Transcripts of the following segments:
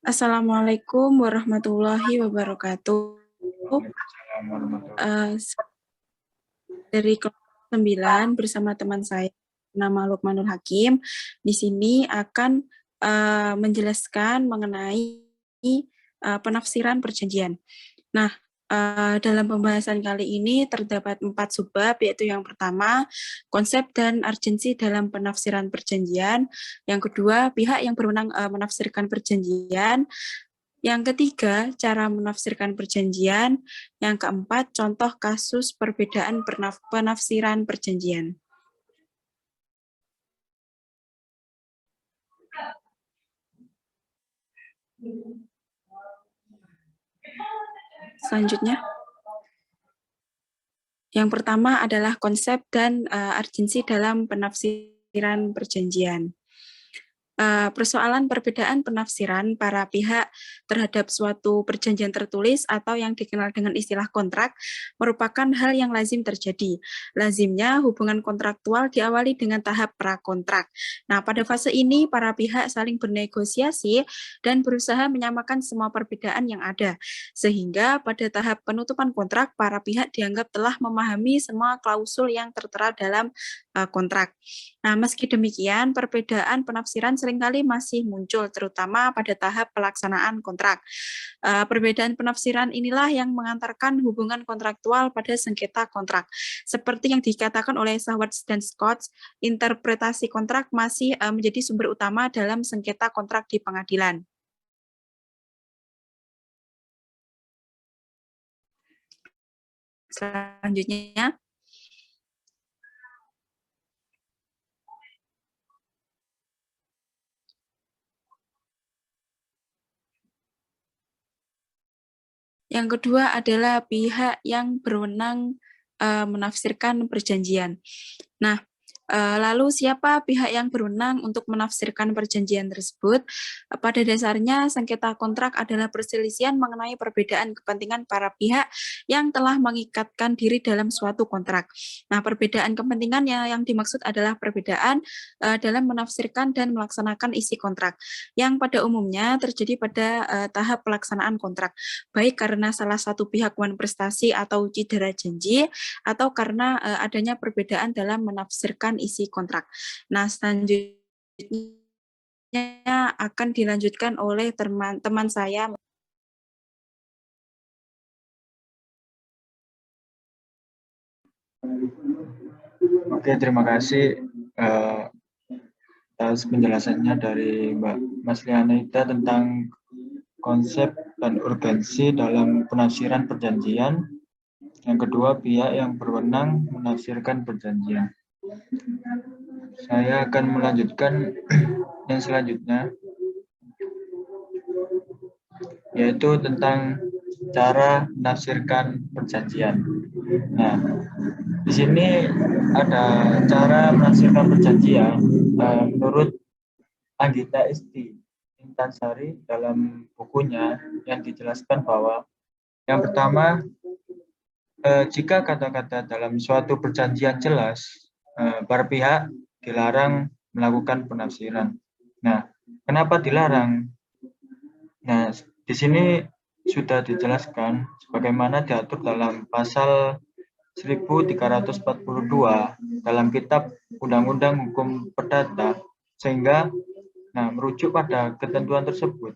Assalamualaikum warahmatullahi wabarakatuh. Dari kelas 9 bersama teman saya nama Lukmanul Hakim. Di sini akan menjelaskan mengenai penafsiran perjanjian. Nah, dalam pembahasan kali ini terdapat 4 subbab, yaitu yang pertama, konsep dan urgensi dalam penafsiran perjanjian. Yang kedua, pihak yang berwenang menafsirkan perjanjian. Yang ketiga, cara menafsirkan perjanjian. Yang keempat, contoh kasus perbedaan penafsiran perjanjian. Selanjutnya, yang pertama adalah konsep dan urgensi dalam penafsiran perjanjian. Persoalan perbedaan penafsiran para pihak terhadap suatu perjanjian tertulis atau yang dikenal dengan istilah kontrak merupakan hal yang lazim terjadi. Lazimnya hubungan kontraktual diawali dengan tahap prakontrak. Nah, pada fase ini para pihak saling bernegosiasi dan berusaha menyamakan semua perbedaan yang ada. Sehingga pada tahap penutupan kontrak para pihak dianggap telah memahami semua klausul yang tertera dalam kontrak. Nah, meski demikian, perbedaan penafsiran seringkali masih muncul, terutama pada tahap pelaksanaan kontrak. Perbedaan penafsiran inilah yang mengantarkan hubungan kontraktual pada sengketa kontrak. Seperti yang dikatakan oleh Schwartz dan Scott, interpretasi kontrak masih menjadi sumber utama dalam sengketa kontrak di pengadilan. Selanjutnya, yang kedua adalah pihak yang berwenang menafsirkan perjanjian. Nah, lalu siapa pihak yang berwenang untuk menafsirkan perjanjian tersebut? Pada dasarnya, sengketa kontrak adalah perselisihan mengenai perbedaan kepentingan para pihak yang telah mengikatkan diri dalam suatu kontrak. Nah, perbedaan kepentingan yang dimaksud adalah perbedaan dalam menafsirkan dan melaksanakan isi kontrak, yang pada umumnya terjadi pada tahap pelaksanaan kontrak, baik karena salah satu pihak prestasi atau cedera janji, atau karena adanya perbedaan dalam menafsirkan isi kontrak. Nah, selanjutnya akan dilanjutkan oleh teman saya. Oke, terima kasih atas penjelasannya dari Mbak Mas Lianita tentang konsep dan urgensi dalam penafsiran perjanjian. Yang kedua, pihak yang berwenang menafsirkan perjanjian. Saya akan melanjutkan yang selanjutnya, yaitu tentang cara menafsirkan perjanjian. Nah, di sini ada cara menafsirkan perjanjian menurut Anggita Isti Intansari dalam bukunya yang dijelaskan bahwa yang pertama, jika kata-kata dalam suatu perjanjian jelas, para pihak dilarang melakukan penafsiran. Nah, kenapa dilarang? Nah, di sini sudah dijelaskan sebagaimana diatur dalam pasal 1342 dalam Kitab Undang-Undang Hukum Perdata, sehingga merujuk pada ketentuan tersebut,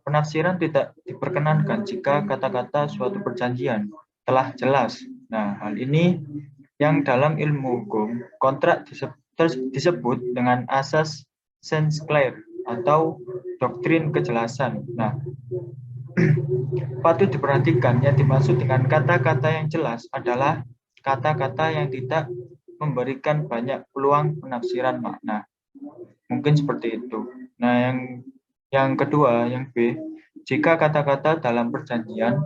penafsiran tidak diperkenankan jika kata-kata suatu perjanjian telah jelas. Nah, hal ini yang dalam ilmu hukum kontrak disebut dengan asas sens clair atau doktrin kejelasan. Nah, patut diperhatikan yang dimaksud dengan kata-kata yang jelas adalah kata-kata yang tidak memberikan banyak peluang penafsiran makna. Mungkin seperti itu. Nah, yang kedua, yang B, jika kata-kata dalam perjanjian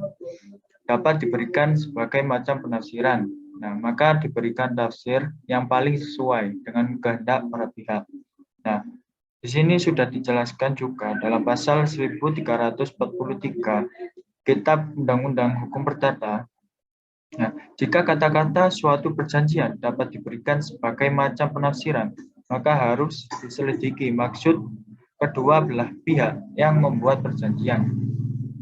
dapat diberikan sebagai macam penafsiran, nah, maka diberikan tafsir yang paling sesuai dengan kehendak para pihak. Nah, di sini sudah dijelaskan juga dalam pasal 1343 Kitab Undang-Undang Hukum Perdata. Nah, jika kata-kata suatu perjanjian dapat diberikan sebagai macam penafsiran, maka harus diselidiki maksud kedua belah pihak yang membuat perjanjian.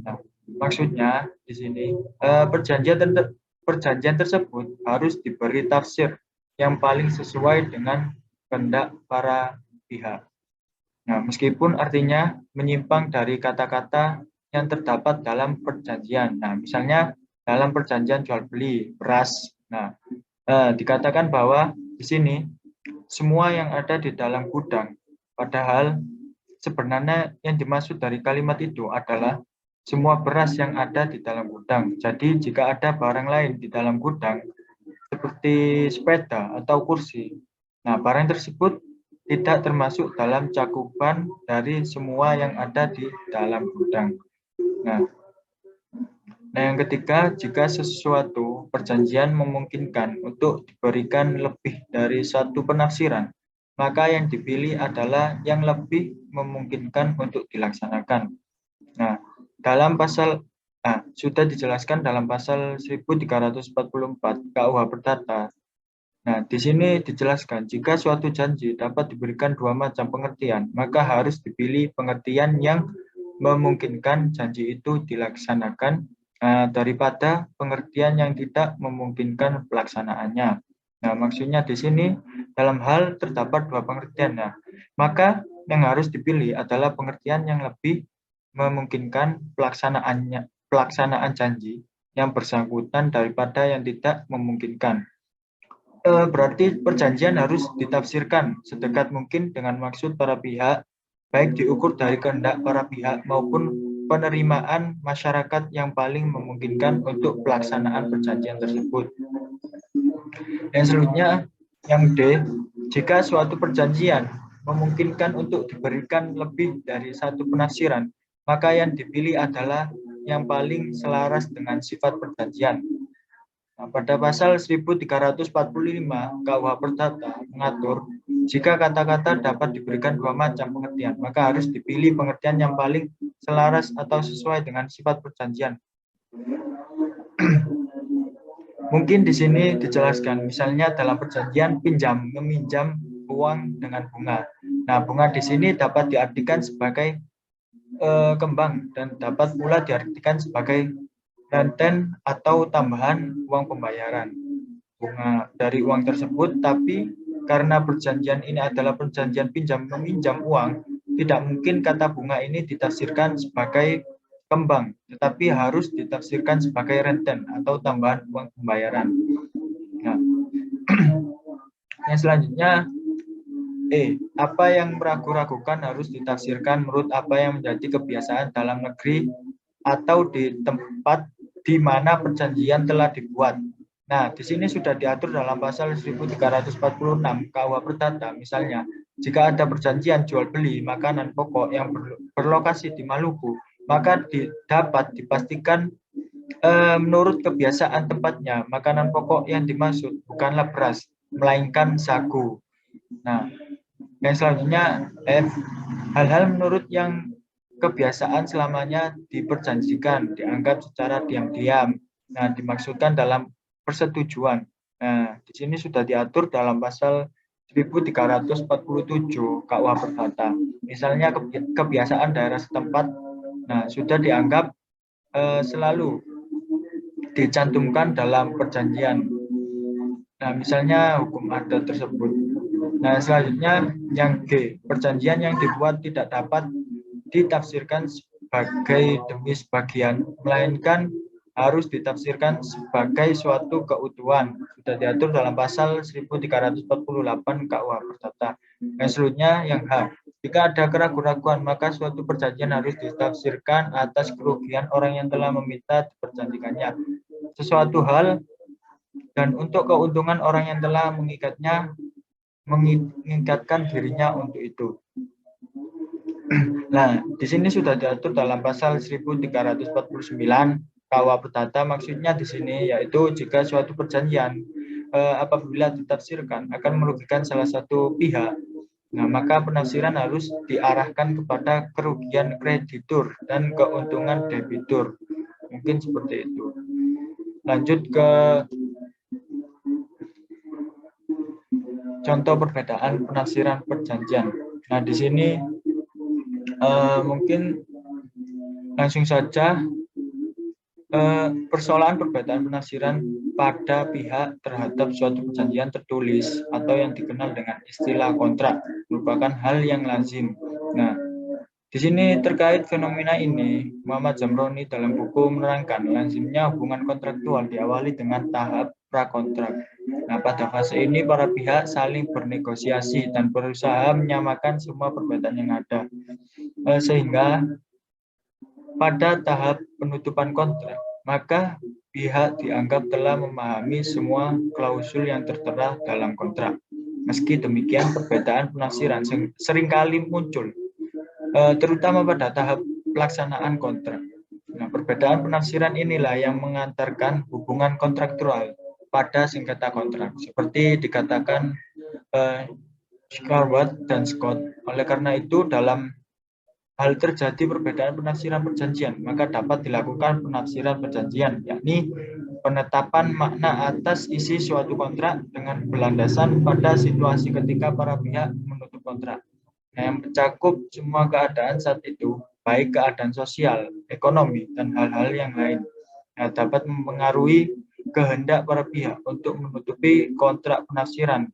Nah, maksudnya di sini perjanjian tersebut harus diberi tafsir yang paling sesuai dengan kehendak para pihak. Nah, meskipun artinya menyimpang dari kata-kata yang terdapat dalam perjanjian. Nah, misalnya dalam perjanjian jual beli beras. Nah, dikatakan bahwa di sini semua yang ada di dalam gudang, padahal sebenarnya yang dimaksud dari kalimat itu adalah semua beras yang ada di dalam gudang. Jadi jika ada barang lain di dalam gudang, seperti sepeda atau kursi, nah barang tersebut tidak termasuk dalam cakupan dari semua yang ada di dalam gudang. Nah, yang ketiga, jika sesuatu perjanjian memungkinkan untuk diberikan lebih dari satu penafsiran, maka yang dipilih adalah yang lebih memungkinkan untuk dilaksanakan. Nah, dalam pasal sudah dijelaskan dalam pasal 1344 KUH Perdata. Nah, di sini dijelaskan jika suatu janji dapat diberikan dua macam pengertian, maka harus dipilih pengertian yang memungkinkan janji itu dilaksanakan daripada pengertian yang tidak memungkinkan pelaksanaannya. Nah, maksudnya di sini dalam hal terdapat dua pengertian. Nah, maka yang harus dipilih adalah pengertian yang lebih memungkinkan pelaksanaan janji yang bersangkutan daripada yang tidak memungkinkan. Berarti perjanjian harus ditafsirkan sedekat mungkin dengan maksud para pihak, baik diukur dari kehendak para pihak maupun penerimaan masyarakat yang paling memungkinkan untuk pelaksanaan perjanjian tersebut. Yang selanjutnya, yang D, jika suatu perjanjian memungkinkan untuk diberikan lebih dari satu penafsiran, maka yang dipilih adalah yang paling selaras dengan sifat perjanjian. Nah, pada pasal 1345 KUH Perdata mengatur, jika kata-kata dapat diberikan dua macam pengertian, maka harus dipilih pengertian yang paling selaras atau sesuai dengan sifat perjanjian. Mungkin di sini dijelaskan, misalnya dalam perjanjian meminjam uang dengan bunga. Nah, bunga di sini dapat diartikan sebagai kembang dan dapat pula diartikan sebagai renten atau tambahan uang pembayaran bunga dari uang tersebut, tapi karena perjanjian ini adalah perjanjian pinjam meminjam uang, tidak mungkin kata bunga ini ditafsirkan sebagai kembang, tetapi harus ditafsirkan sebagai renten atau tambahan uang pembayaran. Nah, yang selanjutnya apa yang meragu-ragukan harus ditafsirkan menurut apa yang menjadi kebiasaan dalam negeri atau di tempat di mana perjanjian telah dibuat. Nah, di sini sudah diatur dalam pasal 1346 KUH Perdata. Misalnya, jika ada perjanjian jual beli makanan pokok yang berlokasi di Maluku, maka dapat dipastikan menurut kebiasaan tempatnya, makanan pokok yang dimaksud bukanlah beras, melainkan sagu. Nah, yang selanjutnya F, hal-hal menurut yang kebiasaan selamanya diperjanjikan, dianggap secara diam-diam. Nah, dimaksudkan dalam persetujuan. Nah, di sini sudah diatur dalam pasal 1347 KUH Perdata. Misalnya kebiasaan daerah setempat, nah sudah dianggap selalu dicantumkan dalam perjanjian. Nah, misalnya hukum adat tersebut. Nah, selanjutnya yang G, perjanjian yang dibuat tidak dapat ditafsirkan sebagai demi sebagian, melainkan harus ditafsirkan sebagai suatu keutuhan. Sudah diatur dalam pasal 1348 KUH Perdata. Yang selanjutnya yang H, jika ada keraguan-raguan, maka suatu perjanjian harus ditafsirkan atas kerugian orang yang telah meminta diperjanjikannya sesuatu hal dan untuk keuntungan orang yang telah mengikatkan dirinya untuk itu. Nah, di sini sudah diatur dalam pasal 1349 KUH Perdata. Maksudnya di sini yaitu jika suatu perjanjian apabila ditafsirkan akan merugikan salah satu pihak, nah maka penafsiran harus diarahkan kepada kerugian kreditur dan keuntungan debitur. Mungkin seperti itu. Lanjut ke contoh perbedaan penafsiran perjanjian. Nah, di sini Mungkin langsung saja, persoalan perbedaan penafsiran pada pihak terhadap suatu perjanjian tertulis atau yang dikenal dengan istilah kontrak merupakan hal yang lazim. Nah, di sini terkait fenomena ini, Muhammad Zamroni dalam buku menerangkan lazimnya hubungan kontraktual diawali dengan tahap prakontrak. Nah, pada fase ini para pihak saling bernegosiasi dan berusaha menyamakan semua perbedaan yang ada. Sehingga pada tahap penutupan kontrak, maka pihak dianggap telah memahami semua klausul yang tertera dalam kontrak. Meski demikian, perbedaan penafsiran seringkali muncul, terutama pada tahap pelaksanaan kontrak. Nah, perbedaan penafsiran inilah yang mengantarkan hubungan kontraktual pada sengketa kontrak, seperti dikatakan Scarwatt dan Scott. Oleh karena itu, dalam hal terjadi perbedaan penafsiran perjanjian, maka dapat dilakukan penafsiran perjanjian, yakni penetapan makna atas isi suatu kontrak dengan berlandasan pada situasi ketika para pihak menutup kontrak. Nah, yang mencakup semua keadaan saat itu, baik keadaan sosial, ekonomi, dan hal-hal yang lain. Nah, dapat mempengaruhi kehendak para pihak untuk menutupi kontrak penafsiran.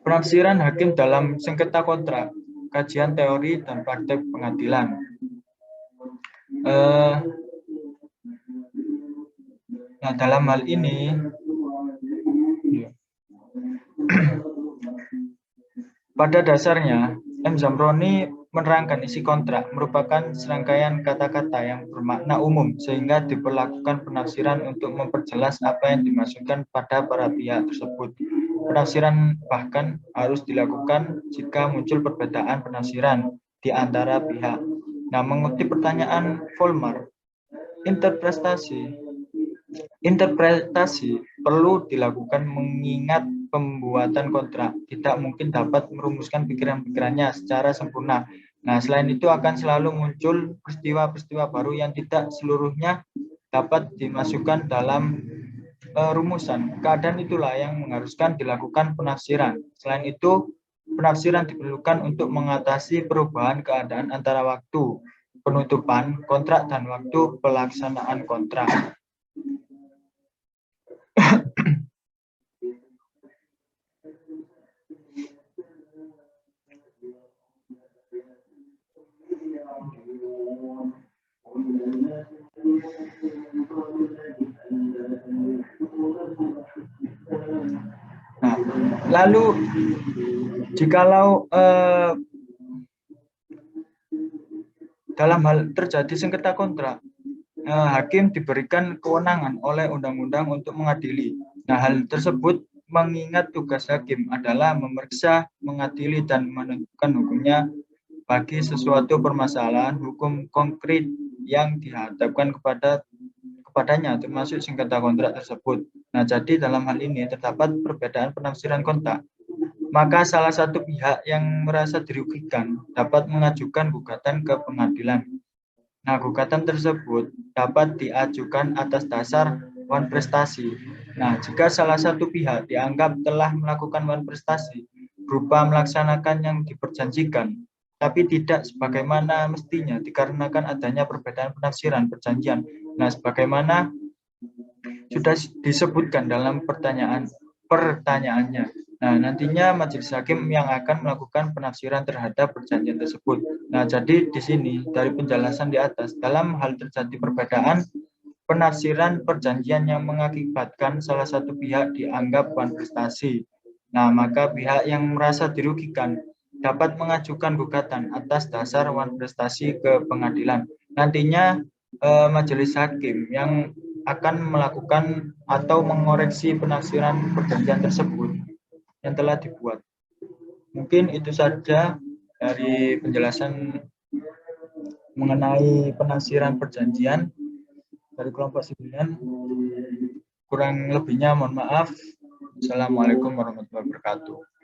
Penafsiran hakim dalam sengketa kontrak, kajian teori dan praktek pengadilan. Nah, dalam hal ini, pada dasarnya, M. Zamroni menerangkan isi kontrak merupakan serangkaian kata-kata yang bermakna umum sehingga diperlakukan penafsiran untuk memperjelas apa yang dimaksudkan pada para pihak tersebut. Penafsiran bahkan harus dilakukan jika muncul perbedaan penafsiran di antara pihak. Nah, mengutip pertanyaan Volmar, interpretasi perlu dilakukan mengingat pembuatan kontrak tidak mungkin dapat merumuskan pikiran-pikirannya secara sempurna. Nah, selain itu akan selalu muncul peristiwa-peristiwa baru yang tidak seluruhnya dapat dimasukkan dalam rumusan. Keadaan itulah yang mengharuskan dilakukan penafsiran. Selain itu, penafsiran diperlukan untuk mengatasi perubahan keadaan antara waktu penutupan kontrak dan waktu pelaksanaan kontrak. Nah, lalu jikalau dalam hal terjadi sengketa kontrak, hakim diberikan kewenangan oleh undang-undang untuk mengadili. Nah, hal tersebut mengingat tugas hakim adalah memeriksa, mengadili, dan menentukan hukumnya bagi sesuatu permasalahan hukum konkret yang dihadapkan kepadanya, termasuk sengketa kontrak tersebut. Nah, jadi dalam hal ini terdapat perbedaan penafsiran kontrak. Maka salah satu pihak yang merasa dirugikan dapat mengajukan gugatan ke pengadilan. Nah, gugatan tersebut dapat diajukan atas dasar wan prestasi. Nah, jika salah satu pihak dianggap telah melakukan wan prestasi berupa melaksanakan yang diperjanjikan, tapi tidak sebagaimana mestinya dikarenakan adanya perbedaan penafsiran perjanjian. Nah, sebagaimana sudah disebutkan dalam pertanyaannya. Nah, nantinya majelis hakim yang akan melakukan penafsiran terhadap perjanjian tersebut. Nah, jadi di sini dari penjelasan di atas, dalam hal terjadi perbedaan penafsiran perjanjian yang mengakibatkan salah satu pihak dianggap wan prestasi. Nah, maka pihak yang merasa dirugikan dapat mengajukan gugatan atas dasar wan prestasi ke pengadilan. Nantinya majelis hakim yang akan melakukan atau mengoreksi penafsiran perjanjian tersebut yang telah dibuat. Mungkin itu saja dari penjelasan mengenai penafsiran perjanjian dari kelompok 9. Kurang lebihnya mohon maaf. Assalamualaikum warahmatullahi wabarakatuh.